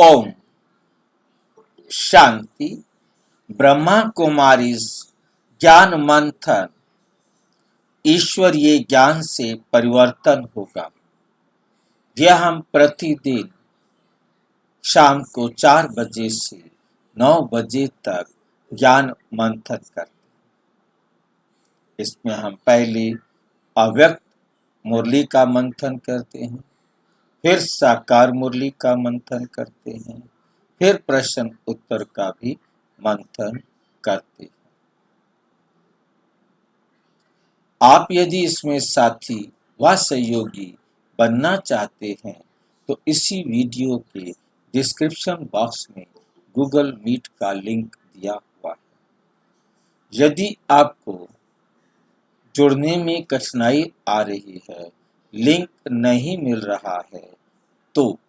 ओम शांति। ब्रह्मा कुमारीज ज्ञान मंथन। ईश्वरीय ज्ञान से परिवर्तन होगा। यह हम प्रतिदिन शाम को 4 बजे से 9 बजे तक ज्ञान मंथन करते हैं। इसमें हम पहले अव्यक्त मुरली का मंथन करते हैं, फिर साकार मुरली का मंथन करते हैं, फिर प्रश्न उत्तर का भी मंथन करते हैं। आप यदि इसमें साथी व सहयोगी बनना चाहते हैं तो इसी वीडियो के डिस्क्रिप्शन बॉक्स में गूगल मीट का लिंक दिया हुआ है। यदि आपको जुड़ने में कठिनाई आ रही है, लिंक नहीं मिल रहा है, तो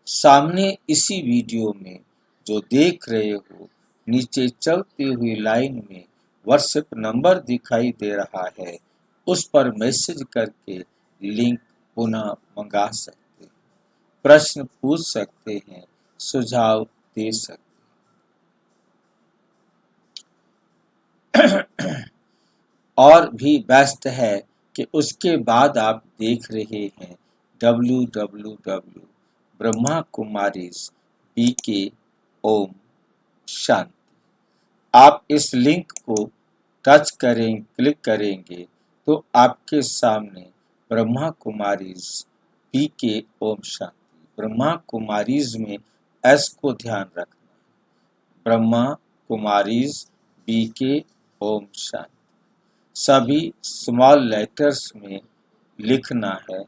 सामने इसी वीडियो में जो देख रहे हो, नीचे चलती हुई लाइन में व्हाट्सएप नंबर दिखाई दे रहा है, उस पर मैसेज करके लिंक पुनः मंगा सकते हैं, प्रश्न पूछ सकते हैं, सुझाव दे सकते हैं। और भी बेस्ट है कि उसके बाद आप देख रहे हैं www.brahmakumaris.bk शांति। आप इस लिंक को क्लिक करेंगे तो आपके सामने ब्रह्मा कुमारीज BK ओम शांति। ब्रह्मा कुमारीज में एस को ध्यान रखना है। ब्रह्मा कुमारीज BK ओम शांति सभी स्मॉल लेटर्स में लिखना है,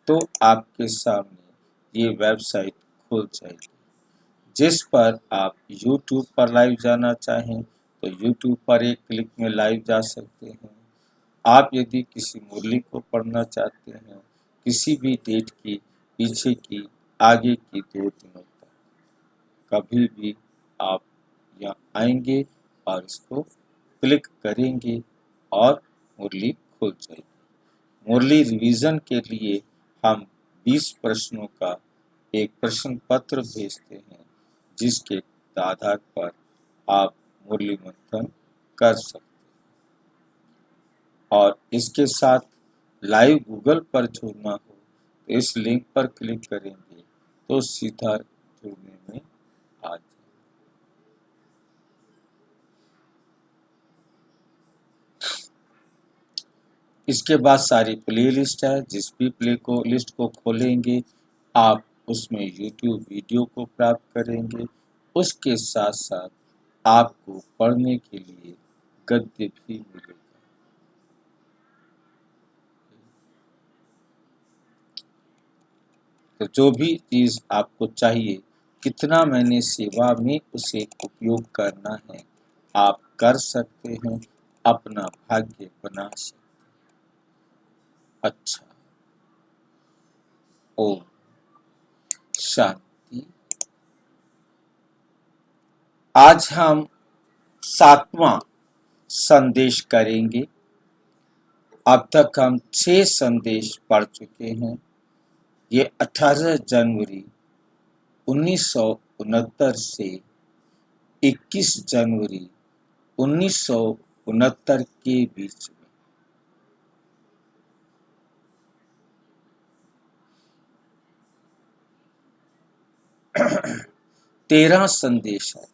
तो आपके सामने ये वेबसाइट खुल जाएगी, जिस पर आप YouTube पर लाइव जाना चाहें तो YouTube पर एक क्लिक में लाइव जा सकते हैं। आप यदि किसी मुरली को पढ़ना चाहते हैं, किसी भी डेट की, पीछे की, आगे की 2 दिनों तक, कभी भी आप यहाँ आएंगे और इसको क्लिक करेंगे और मुरली खुल जाएगी। मुरली रिवीजन के लिए हम 20 प्रश्नों का एक प्रश्न पत्र भेजते हैं, जिसके आधार पर आप मुरली मंथन कर सकते हैं। और इसके साथ लाइव गूगल पर जुड़ना हो तो इस लिंक पर क्लिक करेंगे तो सीधा जुड़ने में आ जाए। इसके बाद सारी प्ले लिस्ट है। जिस भी लिस्ट को खोलेंगे आप उसमें YouTube वीडियो को प्राप्त करेंगे। उसके साथ साथ आपको पढ़ने के लिए गद्य भी मिलेगा। तो जो भी चीज आपको चाहिए, कितना मैंने सेवा में उसे उपयोग करना है, आप कर सकते हैं, अपना भाग्य बना सकते हैं। अच्छा, ओम शांति। आज हम 7वां संदेश करेंगे। अब तक हम 6 संदेश पढ़ चुके हैं। ये 18 जनवरी 1969 से 21 जनवरी 1969 के बीच में। तेरह संदेश है।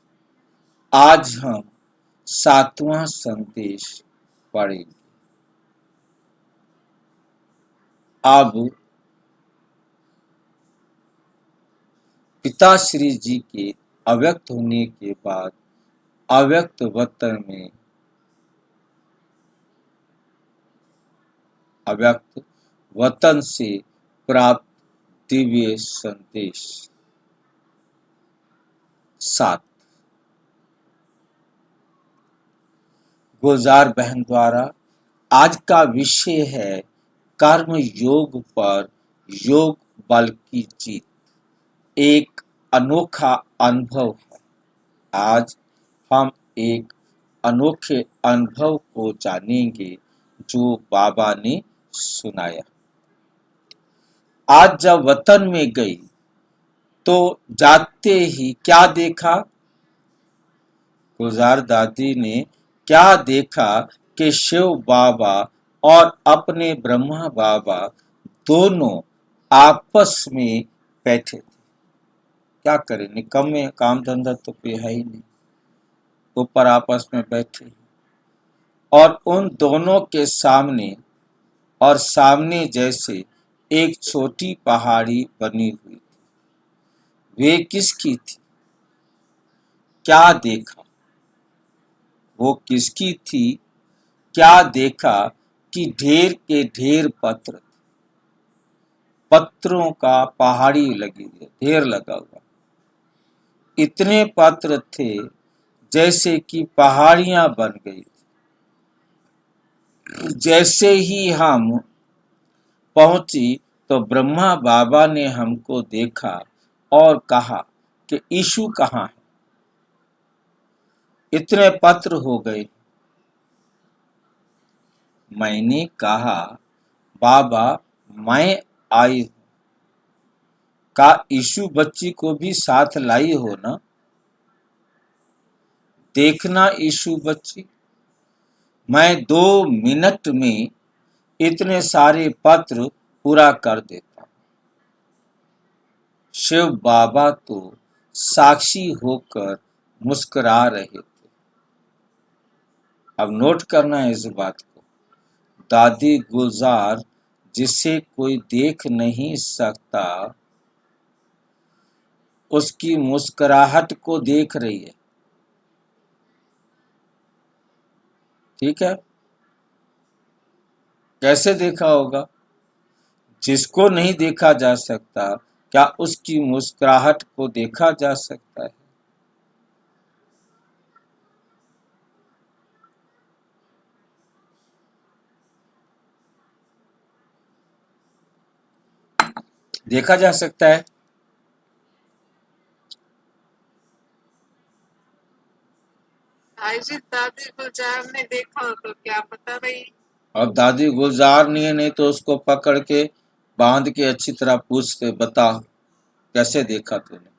आज हम 7वां संदेश पढ़ेंगे। अब पिताश्री जी के अव्यक्त होने के बाद अव्यक्त वतन में अव्यक्त वतन से प्राप्त दिव्य संदेश 7। गुलजार बहन द्वारा आज का विषय है कर्म योग पर योग बल की जीत। एक अनोखा अनुभव है। आज हम एक अनोखे अनुभव को जानेंगे जो बाबा ने सुनाया। आज जब वतन में गई तो जाते ही क्या देखा, गुलजार दादी ने क्या देखा कि शिव बाबा और अपने ब्रह्मा बाबा दोनों आपस में बैठे थे। क्या करें, निकम्मे, काम धंधा तो कोई है ही नहीं, ऊपर आपस में बैठे। और उन दोनों के सामने और सामने जैसे एक छोटी पहाड़ी बनी हुई थी। वे किसकी थी, क्या देखा, वो किसकी थी, क्या देखा कि ढेर के ढेर पत्र, पत्रों का पहाड़ी लगी है, ढेर लगा हुआ। इतने पत्र थे जैसे कि पहाड़ियां बन गई। जैसे ही हम पहुंची तो ब्रह्मा बाबा ने हमको देखा और कहा कि यीशु कहाँ है, इतने पत्र हो गए। मैंने कहा, बाबा मैं आई हूं। का यीशु बच्ची को भी साथ लाई हो ना, देखना यीशु बच्ची, मैं 2 मिनट में इतने सारे पत्र पूरा कर देता। शिव बाबा तो साक्षी होकर मुस्कुरा रहे थे। अब नोट करना है इस बात को, दादी गुलजार जिसे कोई देख नहीं सकता उसकी मुस्कुराहट को देख रही है। ठीक है, कैसे देखा होगा, जिसको नहीं देखा जा सकता क्या उसकी मुस्कुराहट को देखा जा सकता है। देखा जा सकता है। जी दादी गुलजार ने देखा हो तो क्या पता भाई। अब दादी गुलजार नहीं तो उसको पकड़ के बांध के अच्छी तरह पूछते, बता कैसे देखा तूने।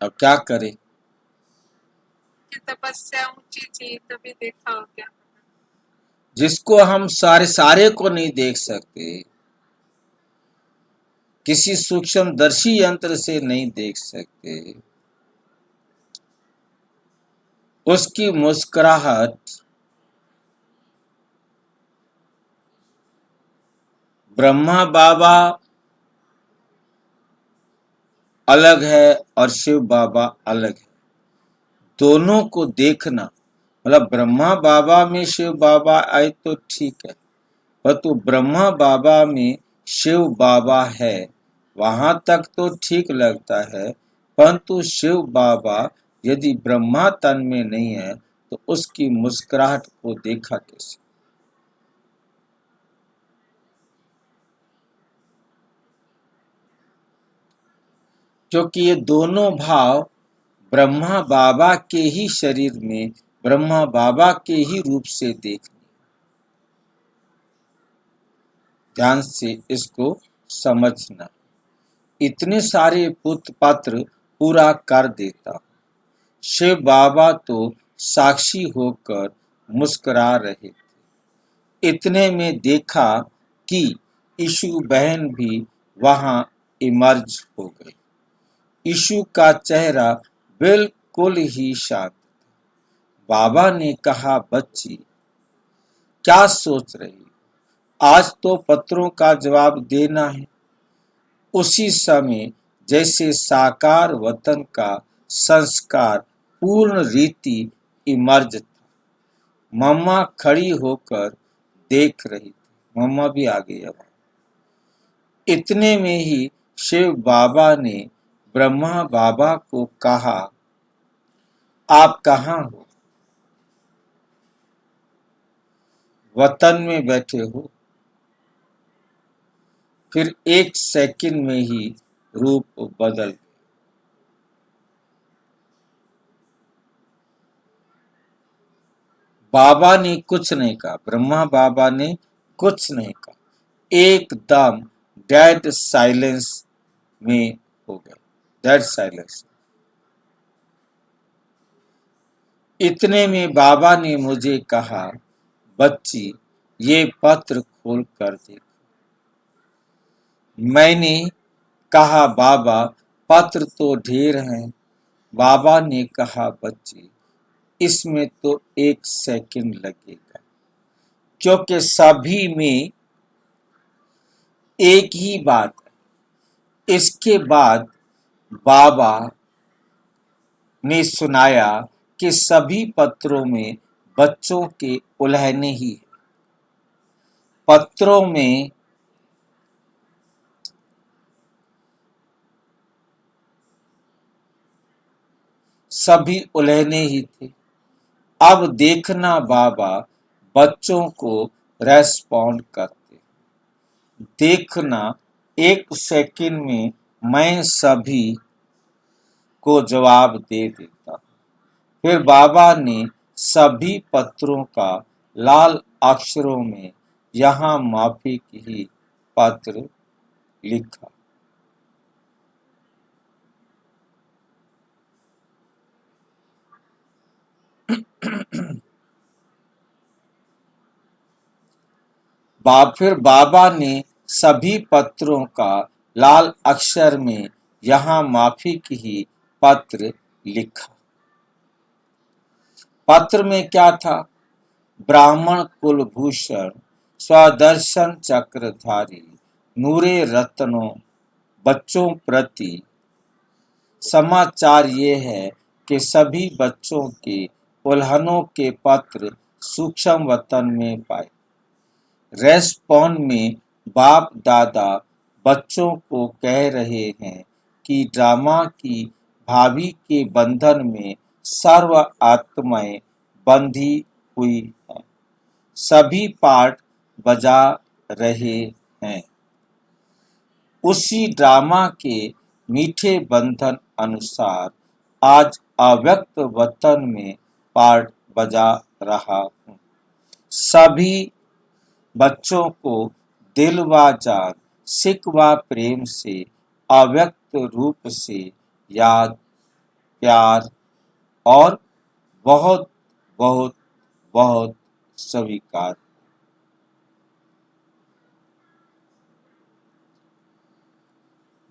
अब क्या करे, कि तपस्या ऊंची थी तभी देखा हो क्या। जिसको हम सारे को नहीं देख सकते, किसी सूक्ष्मदर्शी यंत्र से नहीं देख सकते, उसकी मुस्कुराहट ब्रह्मा बाबा अलग है और शिव बाबा अलग है। दोनों को देखना मतलब ब्रह्मा बाबा में शिव बाबा आए तो ठीक है, परंतु ब्रह्मा बाबा में शिव बाबा है वहां तक तो ठीक लगता है, परंतु शिव बाबा यदि ब्रह्मा तन में नहीं है तो उसकी मुस्कुराहट को देखा कैसे। क्योंकि ये दोनों भाव ब्रह्मा बाबा के ही शरीर में ब्रह्मा बाबा के ही रूप से देखने। ध्यान से इसको समझना। इतने सारे पुत्र पात्र पूरा कर देता, शिव बाबा तो साक्षी होकर मुस्कुरा रहे थे। इतने में देखा कि यीशु बहन भी वहां इमर्ज हो गई। यीशु का चेहरा बिल्कुल ही शांत। बाबा ने कहा, बच्ची क्या सोच रही, आज तो पत्रों का जवाब देना है। उसी समय जैसे साकार वतन का संस्कार पूर्ण रीति इमर्ज था। मम्मा खड़ी होकर देख रही थी, मम्मा भी आ गई। अब इतने में ही शिव बाबा ने ब्रह्मा बाबा को कहा, आप कहाँ हो, वतन में बैठे हो। फिर 1 सेकंड में ही रूप बदल गया। बाबा ने कुछ नहीं कहा, ब्रह्मा बाबा ने कुछ नहीं कहा, एकदम डेड साइलेंस में हो गए। That silence. इतने में बाबा ने मुझे कहा, बच्ची ये पत्र खोल कर देख। मैंने कहा, बाबा पत्र तो ढेर हैं। बाबा ने कहा, बच्ची इसमें तो 1 सेकंड लगेगा, क्योंकि सभी में एक ही बात है। इसके बाद बाबा ने सुनाया कि सभी पत्रों में बच्चों के उल्हने ही है। पत्रों में सभी उल्हने ही थे। अब देखना बाबा बच्चों को रेस्पॉन्ड करते। देखना 1 सेकंड में मैं सभी को जवाब दे देता। फिर बाबा ने सभी पत्रों का लाल अक्षरों में यहाँ माफी की पत्र लिखा। फिर बाबा ने सभी पत्रों का लाल अक्षर में यहाँ माफी की पत्र लिखा। पत्र में क्या था? ब्राह्मण कुलभूषण स्वदर्शन चक्रधारी नूरे रत्नों बच्चों प्रति समाचार ये है कि सभी बच्चों के उल्हनों के पत्र सूक्ष्म वतन में पाए। रेस्पॉन्ड में बाप दादा बच्चों को कह रहे हैं कि ड्रामा की भाभी के बंधन में सर्व आत्माएं बंधी हुई हैं। सभी पाठ बजा रहे हैं। उसी ड्रामा के मीठे बंधन अनुसार आज अव्यक्त वतन में पाठ बजा रहा हूँ। सभी बच्चों को दिल व जान सिक व प्रेम से अव्यक्त रूप से याद, प्यार और बहुत बहुत बहुत स्वीकार।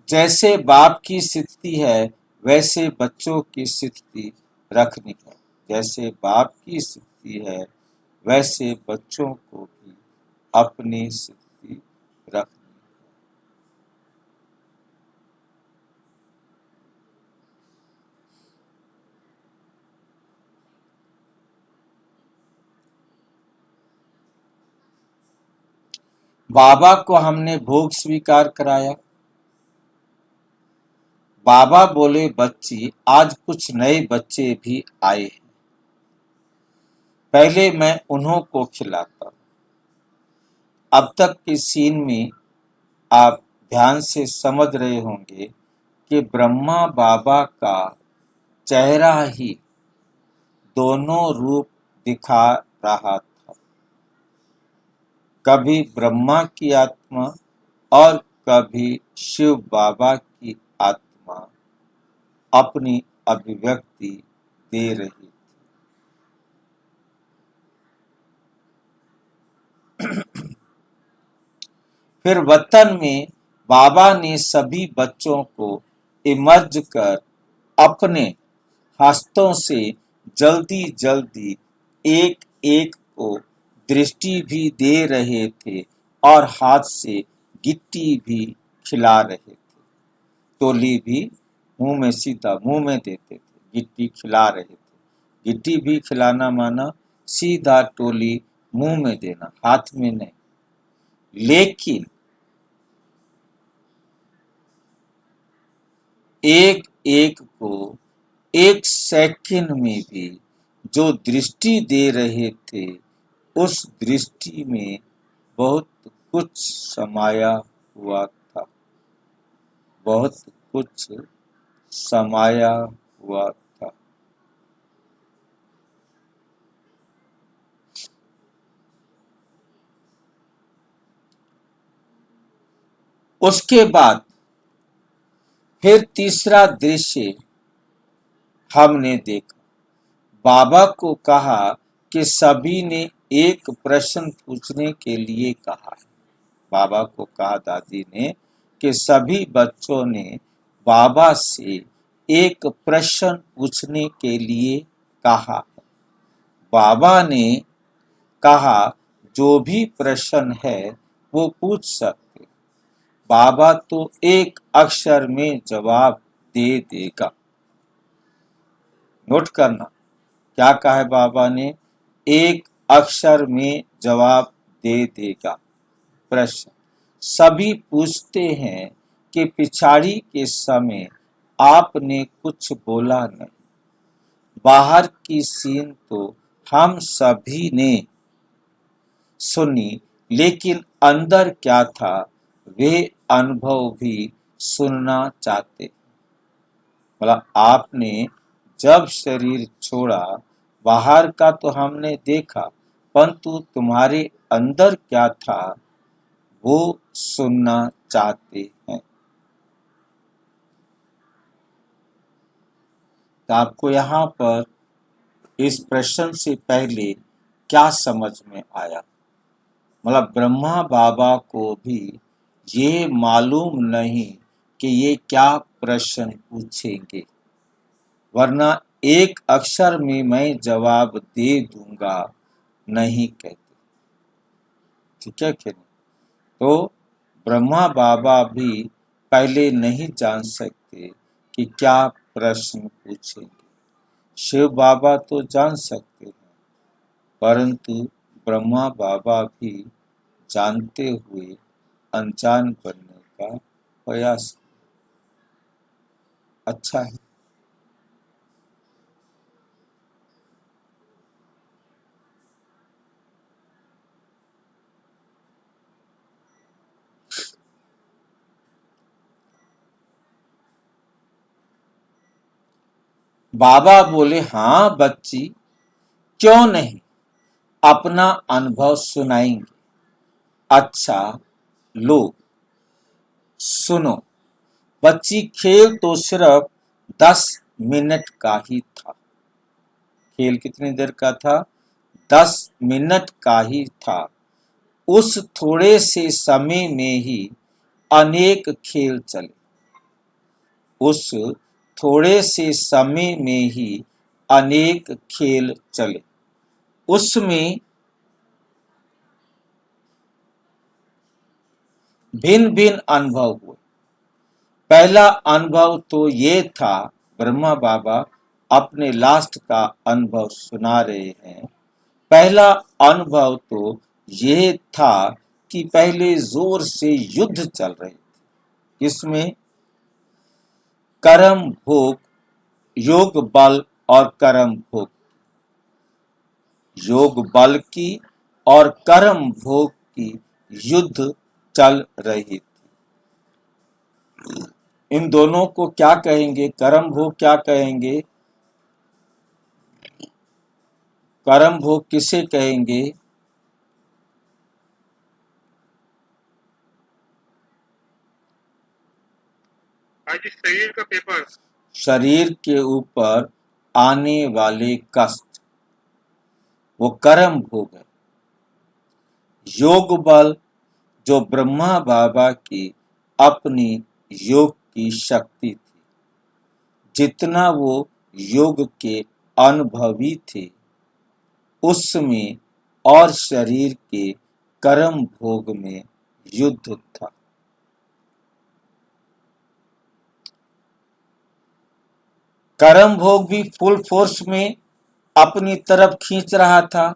जैसे बाप की स्थिति है वैसे बच्चों की स्थिति रखनी है। जैसे बाप की स्थिति है वैसे बच्चों को भी अपनी स्थिति रखनी। बाबा को हमने भोग स्वीकार कराया। बाबा बोले, बच्ची आज कुछ नए बच्चे भी आए हैं, पहले मैं उन्हों को खिलाता। अब तक के सीन में आप ध्यान से समझ रहे होंगे कि ब्रह्मा बाबा का चेहरा ही दोनों रूप दिखा रहा था। कभी ब्रह्मा की आत्मा और कभी शिव बाबा की आत्मा अपनी अभिव्यक्ति दे रही थी। फिर वतन में बाबा ने सभी बच्चों को इमर्ज कर अपने हस्तों से जल्दी जल्दी एक एक को दृष्टि भी दे रहे थे और हाथ से गिट्टी भी खिला रहे थे। टोली भी मुंह में सीधा मुंह में देते थे, गिट्टी खिला रहे थे। गिट्टी भी खिलाना माना सीधा टोली मुंह में देना, हाथ में नहीं। लेकिन एक एक को 1 सेकंड में भी जो दृष्टि दे रहे थे उस दृष्टि में बहुत कुछ समाया हुआ था। बहुत कुछ समाया हुआ था। उसके बाद फिर तीसरा दृश्य हमने देखा, बाबा को कहा कि सभी ने एक प्रश्न पूछने के लिए कहा है। बाबा को कहा दादी ने कि सभी बच्चों ने बाबा से एक प्रश्न पूछने के लिए कहा है। बाबा ने कहा जो भी प्रश्न है वो पूछ सकते, बाबा तो एक अक्षर में जवाब दे देगा। नोट करना, क्या कहा है बाबा ने? एक अक्षर में जवाब दे देगा। प्रश्न, सभी पूछते हैं कि पिछाड़ी के समय आपने कुछ बोला नहीं। बाहर की सीन तो हम सभी ने सुनी, लेकिन अंदर क्या था वे अनुभव भी सुनना चाहते। मतलब आपने जब शरीर छोड़ा, बाहर का तो हमने देखा, परंतु तुम्हारे अंदर क्या था वो सुनना चाहते हैं। तो आपको यहाँ पर इस प्रश्न से पहले क्या समझ में आया? मतलब ब्रह्मा बाबा को भी ये मालूम नहीं कि ये क्या प्रश्न पूछेंगे, वरना एक अक्षर में मैं जवाब दे दूंगा नहीं कहते। ठीक है कि नहीं? तो ब्रह्मा बाबा भी पहले नहीं जान सकते कि क्या प्रश्न पूछेंगे। शिव बाबा तो जान सकते हैं, परंतु ब्रह्मा बाबा भी जानते हुए अनजान बनने का प्रयास। अच्छा है। बाबा बोले, हाँ बच्ची, क्यों नहीं, अपना अनुभव सुनाएंगे। अच्छा लो सुनो। बच्ची, खेल तो सिर्फ 10 मिनट का ही था। खेल कितनी देर का था? 10 मिनट का ही था। उस थोड़े से समय में ही अनेक खेल चले। उस थोड़े से समय में ही अनेक खेल चले। उसमें भिन्न भिन्न अनुभव हुए। पहला अनुभव तो ये था, ब्रह्मा बाबा अपने लास्ट का अनुभव सुना रहे हैं। पहला अनुभव तो ये था कि पहले जोर से युद्ध चल रहे थे। इसमें कर्म भोग, योग बल और कर्म भोग, योग बल की और कर्म भोग की युद्ध चल रही थी। इन दोनों को क्या कहेंगे? कर्म भोग क्या कहेंगे? कर्म भोग किसे कहेंगे? आज शरीर का पेपर। शरीर के ऊपर आने वाले कष्ट, वो कर्म भोग है। योग बल, जो ब्रह्मा बाबा की अपनी योग की शक्ति थी, जितना वो योग के अनुभवी थे उसमें और शरीर के कर्म भोग में युद्ध था। कर्म भोग भी फुल फोर्स में अपनी तरफ खींच रहा था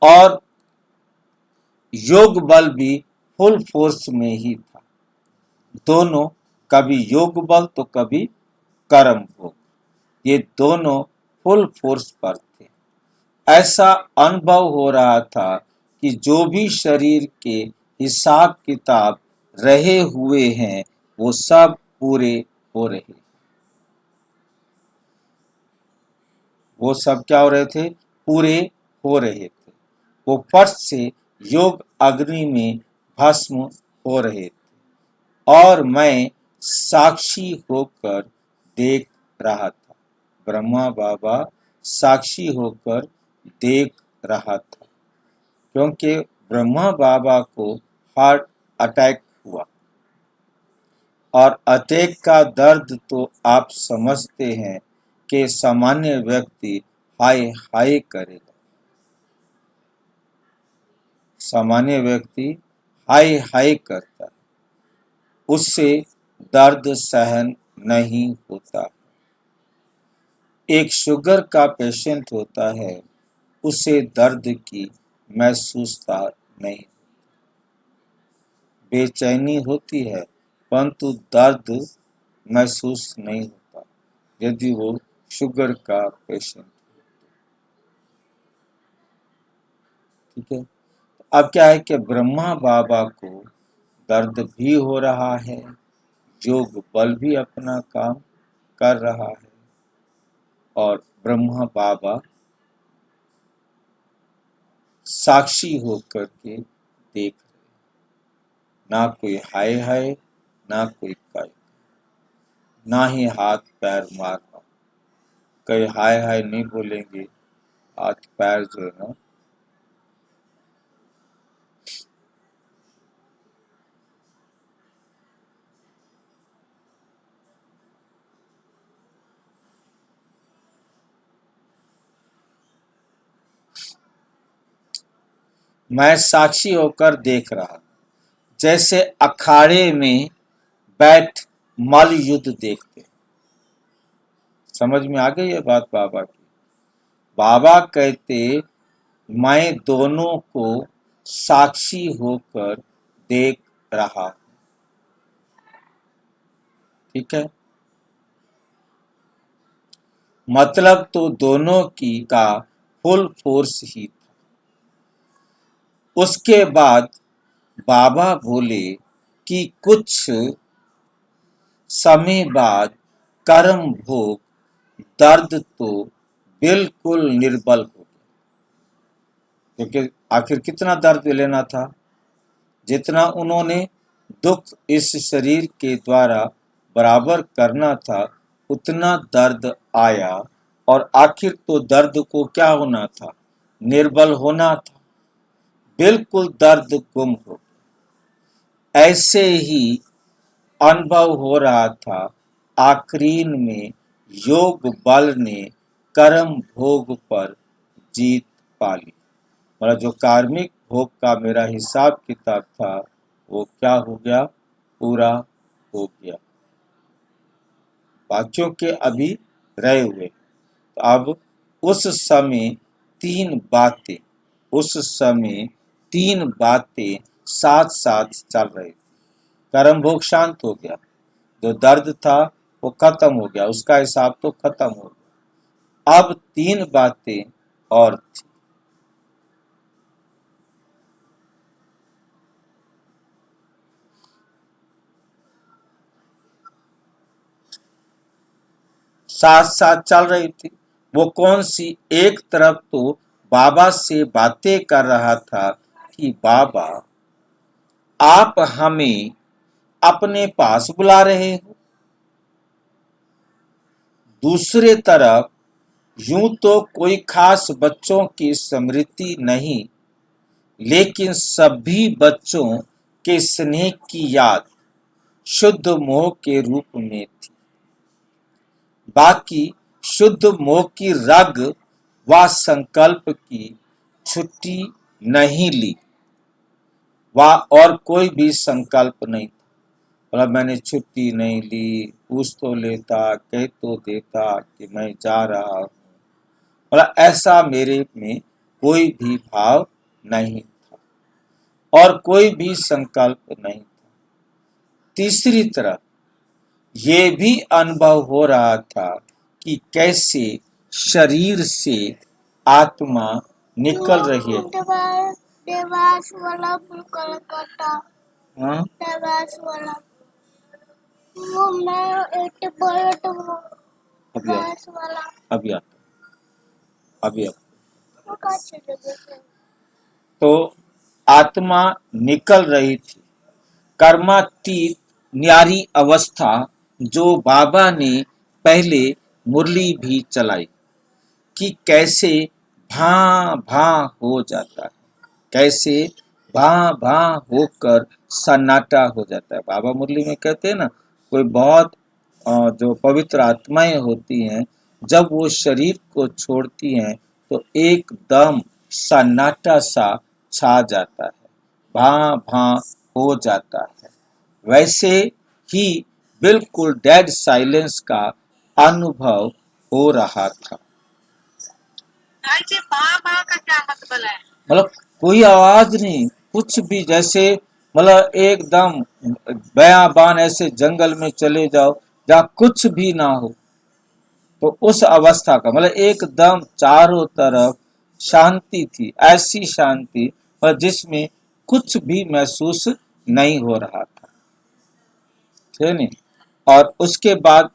और योग बल भी फुल फोर्स में ही था। दोनों, कभी योग बल तो कभी कर्म भोग, ये दोनों फुल फोर्स पर थे। ऐसा अनुभव हो रहा था कि जो भी शरीर के हिसाब किताब रहे हुए हैं वो सब पूरे हो रहे। वो सब क्या हो रहे थे? पूरे हो रहे थे। वो फट से योग अग्नि में भस्म हो रहे थे और मैं साक्षी होकर देख रहा था। ब्रह्मा बाबा साक्षी होकर देख रहा था, क्योंकि ब्रह्मा बाबा को हार्ट अटैक हुआ, और अटैक का दर्द तो आप समझते हैं कि सामान्य व्यक्ति हाय हाय करेगा। सामान्य व्यक्ति हाय हाय करता है, उससे दर्द सहन नहीं होता। एक शुगर का पेशेंट होता है, उसे दर्द की महसूसता नहीं, बेचैनी होती है, परंतु दर्द महसूस नहीं होता यदि वो शुगर का पेशेंट। ठीक है, अब क्या है कि ब्रह्मा बाबा को दर्द भी हो रहा है, योग बल भी अपना काम कर रहा है, और ब्रह्मा बाबा साक्षी होकर के देख रहे, ना कोई हाय हाय, ना कोई काय, ना ही हाथ पैर मारना। कई हाय हाय नहीं बोलेंगे, हाथ पैर जो है ना, मैं साक्षी होकर देख रहा, जैसे अखाड़े में बैठ मल युद्ध देखते। समझ में आ गई ये बात बाबा की? बाबा कहते मैं दोनों को साक्षी होकर देख रहा। ठीक है, मतलब तो दोनों की का फुल फोर्स ही था। उसके बाद बाबा बोले कि कुछ समय बाद कर्म भोग दर्द तो बिल्कुल निर्बल हो गया, क्योंकि आखिर कितना दर्द लेना था, जितना उन्होंने दुख इस शरीर के द्वारा बराबर करना था उतना दर्द आया, और आखिर तो दर्द को क्या होना था, निर्बल होना था, बिल्कुल दर्द गुम हो। ऐसे ही अनुभव हो रहा था। आखरीन में योग बल ने कर्म भोग पर जीत पा ली। मतलब जो कार्मिक भोग का मेरा हिसाब किताब था वो क्या हो गया, पूरा हो गया। बाकियों के अभी रहे हुए। तो अब उस समय तीन बातें उस समय तीन बातें साथ साथ चल रही थी। कर्म भोग शांत हो गया, जो दर्द था वो खत्म हो गया, उसका हिसाब तो खत्म हो गया। अब तीन बातें और थी। साथ साथ चल रही थी। वो कौन सी? एक तरफ तो बाबा से बातें कर रहा था कि बाबा आप हमें अपने पास बुला रहे हो, दूसरे तरफ यूं तो कोई खास बच्चों की स्मृति नहीं, लेकिन सभी बच्चों के स्नेह की याद शुद्ध मोह के रूप में थी। बाकी शुद्ध मोह की रग व संकल्प की छुट्टी नहीं ली, व और कोई भी संकल्प नहीं था। मतलब मैंने छुट्टी नहीं ली, पूछ तो लेता, कह तो देता कि मैं जा रहा हूँ, मतलब ऐसा मेरे में कोई भी भाव नहीं था और कोई भी संकल्प नहीं था। तीसरी तरफ ये भी अनुभव हो रहा था कि कैसे शरीर से आत्मा निकल रही है। देवास वाला कलकत्ता, हाँ? देवास वाला वो मैं एक बॉयट अभी आता, देवास वाला अभी आता, अभी आता। वो कहाँ चले गए? तो आत्मा निकल रही थी, कर्मातीत न्यारी अवस्था जो बाबा ने पहले मुरली भी चलाई कि कैसे भां भां हो जाता है, कैसे भां भां होकर सन्नाटा हो जाता है। बाबा मुरली में कहते हैं ना, कोई बहुत जो पवित्र आत्माएं होती हैं, जब वो शरीर को छोड़ती हैं तो एकदम सन्नाटा सा छा जाता है, भां भां हो जाता है। वैसे ही बिल्कुल डेड साइलेंस का अनुभव हो रहा था। भाई जी माँ का क्या मतलब है? मतलब कोई आवाज नहीं, कुछ भी, जैसे मतलब एकदम बयाबान ऐसे जंगल में चले जाओ जहाँ कुछ भी ना हो, तो उस अवस्था का मतलब एकदम चारों तरफ शांति थी, ऐसी शांति पर जिसमें कुछ भी महसूस नहीं हो रहा था, ठीक नहीं। और उसके बाद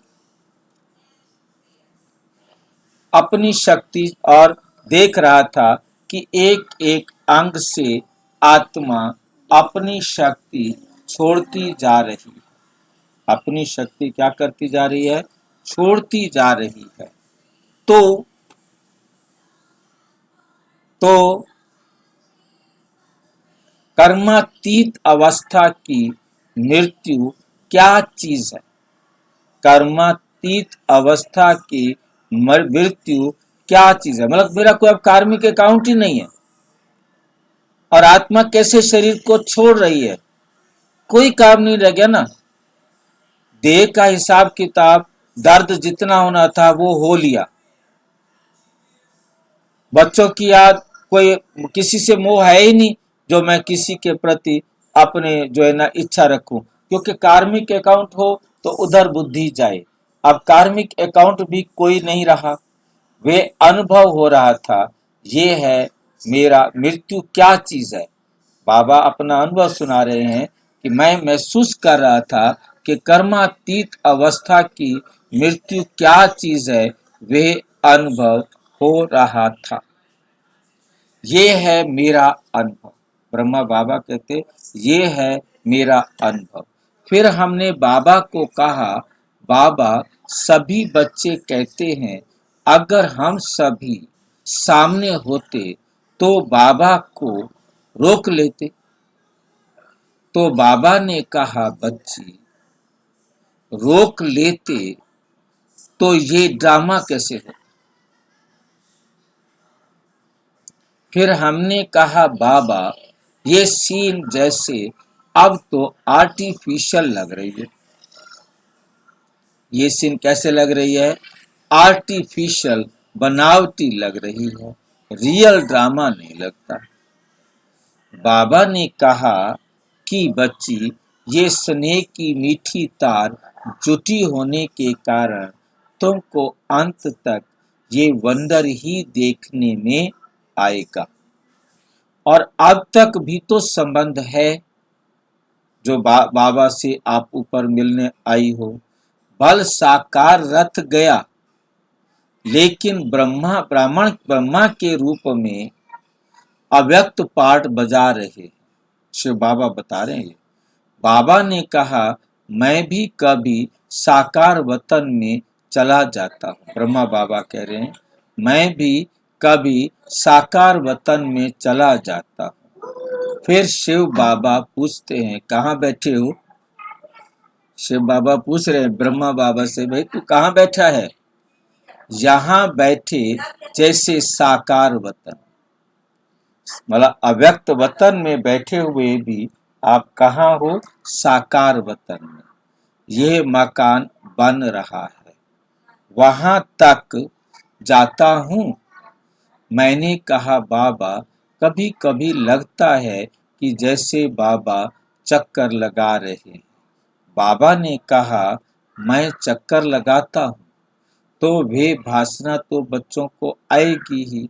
अपनी शक्ति और देख रहा था कि एक एक अंग से आत्मा अपनी शक्ति छोड़ती जा रही है, अपनी शक्ति क्या करती जा रही है, छोड़ती जा रही है। तो कर्मातीत अवस्था की मृत्यु क्या चीज है, कर्मातीत अवस्था की मृत्यु क्या चीज है। मतलब मेरा कोई अब कार्मिक अकाउंट ही नहीं है, और आत्मा कैसे शरीर को छोड़ रही है, कोई काम नहीं रह गया ना। देह का हिसाब किताब, दर्द जितना होना था वो हो लिया। बच्चों की याद, कोई किसी से मोह है ही नहीं जो मैं किसी के प्रति अपने जो है ना इच्छा रखूं, क्योंकि कार्मिक अकाउंट हो तो उधर बुद्धि जाए। अब कार्मिक अकाउंट भी कोई नहीं रहा। वे अनुभव हो रहा था, ये है मेरा मृत्यु क्या चीज है। बाबा अपना अनुभव सुना रहे हैं कि मैं महसूस कर रहा था कि कर्मातीत अवस्था की मृत्यु क्या चीज है, वे अनुभव हो रहा था। ये है मेरा अनुभव। ब्रह्मा बाबा कहते ये है मेरा अनुभव। फिर हमने बाबा को कहा, बाबा सभी बच्चे कहते हैं अगर हम सभी सामने होते तो बाबा को रोक लेते। तो बाबा ने कहा, बच्ची रोक लेते तो ये ड्रामा कैसे हो। फिर हमने कहा, बाबा ये सीन जैसे अब तो आर्टिफिशियल लग रही है। ये सीन कैसे लग रही है, आर्टिफिशियल, बनावटी लग रही है, रियल ड्रामा नहीं लगता। बाबा ने कहा कि बच्ची ये स्नेह की मीठी तार जुटी होने के कारण तुमको अंत तक ये वंडर ही देखने में आएगा। और अब तक भी तो संबंध है जो बाबा से आप ऊपर मिलने आई हो। बल साकार रथ गया, लेकिन ब्रह्मा के रूप में अव्यक्त पाठ बजा रहे। शिव बाबा बता रहे हैं। बाबा ने कहा, मैं भी कभी साकार वतन में चला जाता हूँ। ब्रह्मा बाबा कह रहे हैं, मैं भी कभी साकार वतन में चला जाता हूँ। फिर शिव बाबा पूछते हैं, कहाँ बैठे हो। शिव बाबा पूछ रहे हैं ब्रह्मा बाबा से, भाई तू कहाँ बैठा है। यहाँ बैठे जैसे साकार वतन, मतलब अव्यक्त वतन में बैठे हुए भी आप कहाँ हो, साकार वतन में। ये मकान बन रहा है, वहां तक जाता हूँ। मैंने कहा, बाबा कभी कभी लगता है कि जैसे बाबा चक्कर लगा रहे हैं। बाबा ने कहा, मैं चक्कर लगाता हूँ तो वे भाषणा तो बच्चों को आएगी ही,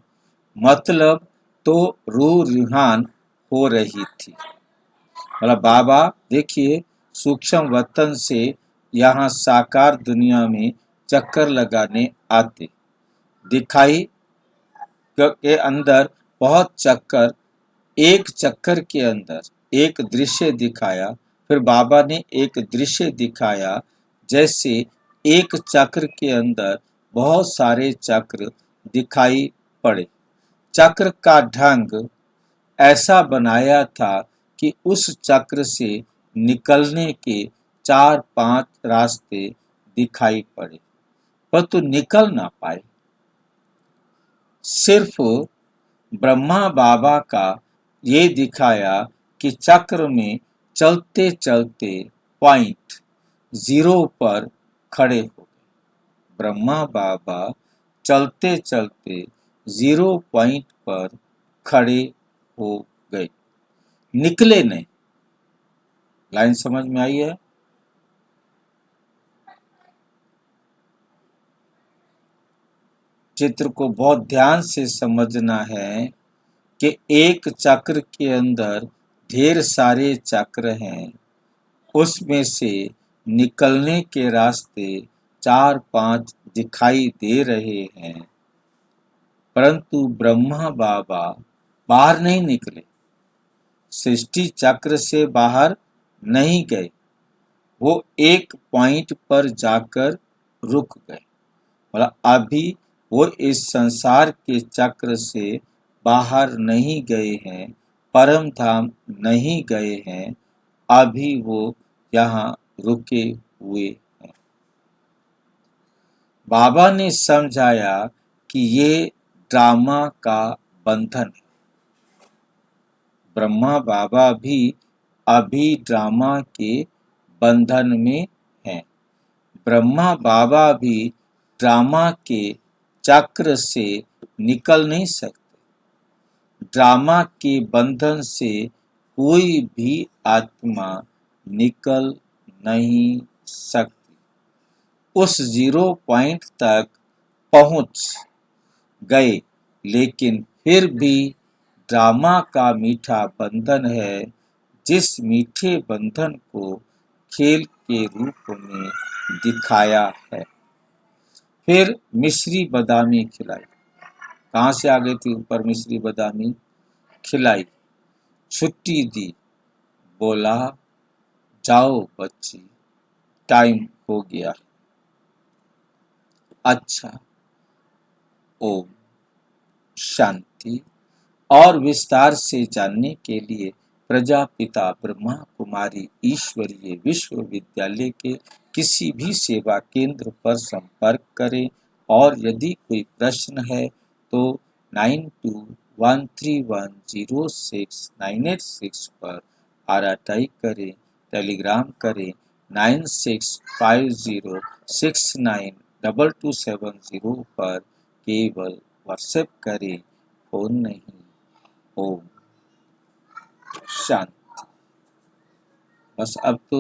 मतलब तो रूह रुहान हो रही थी। मतलब बाबा देखिए सूक्ष्म वतन से यहाँ साकार दुनिया में चक्कर लगाने आते। दिखाई के अंदर बहुत चक्कर, एक चक्कर के अंदर एक दृश्य दिखाया, फिर बाबा ने एक दृश्य दिखाया, जैसे एक चक्र के अंदर बहुत सारे चक्र दिखाई पड़े। चक्र का ढंग ऐसा बनाया था कि उस चक्र से निकलने के 4-5 रास्ते दिखाई पड़े, परंतु निकल ना पाए। सिर्फ ब्रह्मा बाबा का ये दिखाया कि चक्र में चलते चलते पॉइंट 0 पर खड़े हो गए। ब्रह्मा बाबा चलते चलते 0 पॉइंट पर खड़े हो गए, निकले नहीं। लाइन समझ में आई है? चित्र को बहुत ध्यान से समझना है कि एक चक्र के अंदर ढेर सारे चक्र हैं, उसमें से निकलने के रास्ते 4-5 दिखाई दे रहे हैं, परंतु ब्रह्मा बाबा बाहर नहीं निकले, सृष्टि चक्र से बाहर नहीं गए। वो एक पॉइंट पर जाकर रुक गए। मतलब अभी वो इस संसार के चक्र से बाहर नहीं गए हैं, परम धाम नहीं गए हैं, अभी वो यहाँ रुके हुए हैं। बाबा ने समझाया कि ये ड्रामा का बंधन है। ब्रह्मा बाबा भी अभी ड्रामा के बंधन में हैं। ब्रह्मा बाबा भी ड्रामा के चक्र से निकल नहीं सकते। ड्रामा के बंधन से कोई भी आत्मा निकल नहीं सकती। उस 0 पॉइंट तक पहुंच गए, लेकिन फिर भी ड्रामा का मीठा बंधन है, जिस मीठे बंधन को खेल के रूप में दिखाया है। फिर मिश्री बादामी खिलाई। कहाँ से आ गई थी ऊपर मिश्री बादामी? खिलाई, छुट्टी दी, बोला जाओ बच्ची, टाइम हो गया। अच्छा, ओम शांति। और विस्तार से जानने के लिए प्रजापिता ब्रह्मा कुमारी ईश्वरीय विश्वविद्यालय के किसी भी सेवा केंद्र पर संपर्क करें, और यदि कोई प्रश्न है तो 9213106986 पर RTI करें, टेलीग्राम करें 9650692270 पर, केवल व्हाट्सएप करें, फोन नहीं। ओम शांति। बस अब तो